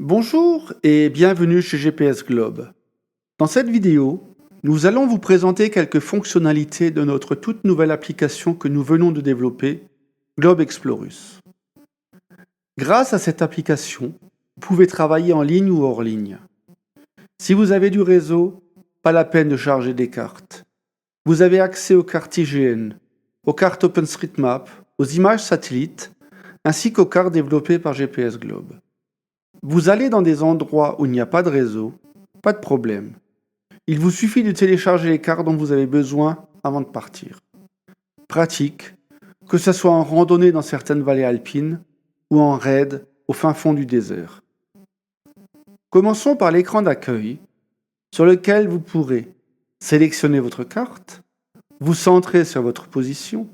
Bonjour et bienvenue chez GPS Globe. Dans cette vidéo, nous allons vous présenter quelques fonctionnalités de notre toute nouvelle application que nous venons de développer, Globe Explorus. Grâce à cette application, vous pouvez travailler en ligne ou hors ligne. Si vous avez du réseau, pas la peine de charger des cartes. Vous avez accès aux cartes IGN, aux cartes OpenStreetMap, aux images satellites, ainsi qu'aux cartes développées par GPS Globe. Vous allez dans des endroits où il n'y a pas de réseau, pas de problème. Il vous suffit de télécharger les cartes dont vous avez besoin avant de partir. Pratique, que ce soit en randonnée dans certaines vallées alpines ou en raid au fin fond du désert. Commençons par l'écran d'accueil, sur lequel vous pourrez sélectionner votre carte, vous centrer sur votre position,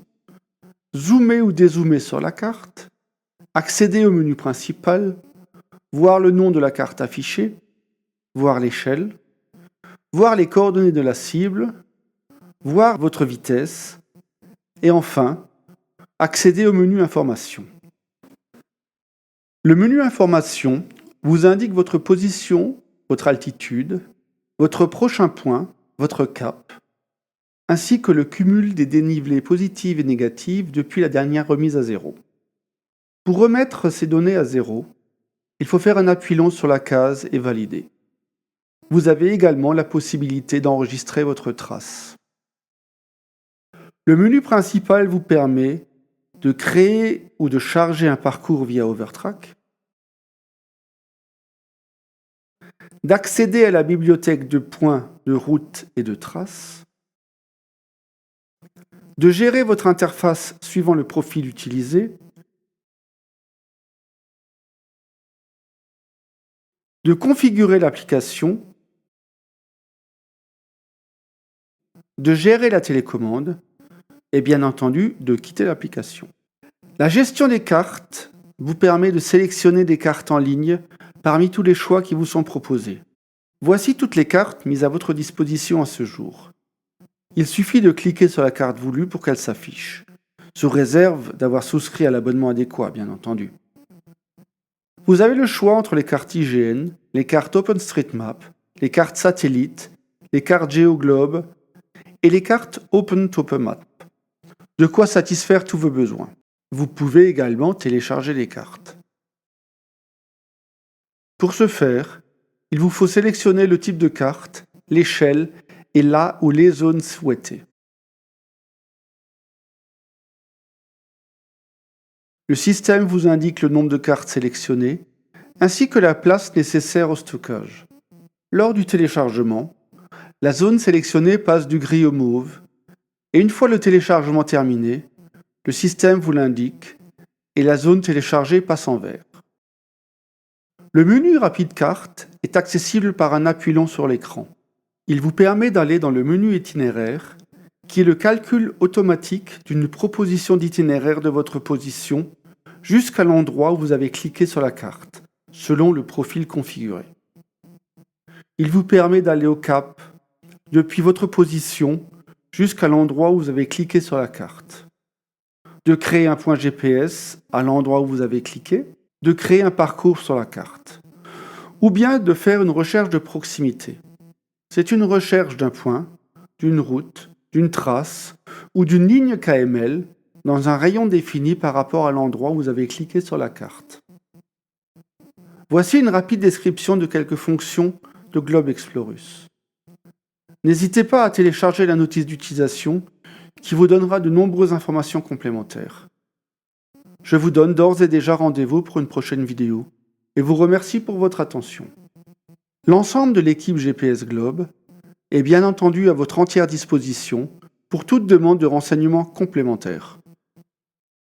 zoomer ou dézoomer sur la carte, accéder au menu principal, voir le nom de la carte affichée, voir l'échelle, voir les coordonnées de la cible, voir votre vitesse, et enfin, accéder au menu Information. Le menu Information vous indique votre position, votre altitude, votre prochain point, votre cap, ainsi que le cumul des dénivelés positives et négatives depuis la dernière remise à zéro. Pour remettre ces données à zéro, il faut faire un appui long sur la case et valider. Vous avez également la possibilité d'enregistrer votre trace. Le menu principal vous permet de créer ou de charger un parcours via Overtrack, d'accéder à la bibliothèque de points, de routes et de traces, de gérer votre interface suivant le profil utilisé, de configurer l'application, de gérer la télécommande et bien entendu de quitter l'application. La gestion des cartes vous permet de sélectionner des cartes en ligne parmi tous les choix qui vous sont proposés. Voici toutes les cartes mises à votre disposition à ce jour. Il suffit de cliquer sur la carte voulue pour qu'elle s'affiche, sous réserve d'avoir souscrit à l'abonnement adéquat, bien entendu. Vous avez le choix entre les cartes IGN, les cartes OpenStreetMap, les cartes satellites, les cartes GeoGlobe et les cartes OpenTopoMap. De quoi satisfaire tous vos besoins. Vous pouvez également télécharger les cartes. Pour ce faire, il vous faut sélectionner le type de carte, l'échelle et la ou les zones souhaitées. Le système vous indique le nombre de cartes sélectionnées, ainsi que la place nécessaire au stockage. Lors du téléchargement, la zone sélectionnée passe du gris au mauve, et une fois le téléchargement terminé, le système vous l'indique, et la zone téléchargée passe en vert. Le menu Rapide Carte est accessible par un appui long sur l'écran. Il vous permet d'aller dans le menu Itinéraire, qui est le calcul automatique d'une proposition d'itinéraire de votre position jusqu'à l'endroit où vous avez cliqué sur la carte, selon le profil configuré. Il vous permet d'aller au cap depuis votre position jusqu'à l'endroit où vous avez cliqué sur la carte, de créer un point GPS à l'endroit où vous avez cliqué, de créer un parcours sur la carte, ou bien de faire une recherche de proximité. C'est une recherche d'un point, d'une route, d'une trace ou d'une ligne KML dans un rayon défini par rapport à l'endroit où vous avez cliqué sur la carte. Voici une rapide description de quelques fonctions de Globe Explorus. N'hésitez pas à télécharger la notice d'utilisation qui vous donnera de nombreuses informations complémentaires. Je vous donne d'ores et déjà rendez-vous pour une prochaine vidéo et vous remercie pour votre attention. L'ensemble de l'équipe GPS Globe est bien entendu à votre entière disposition pour toute demande de renseignements complémentaires.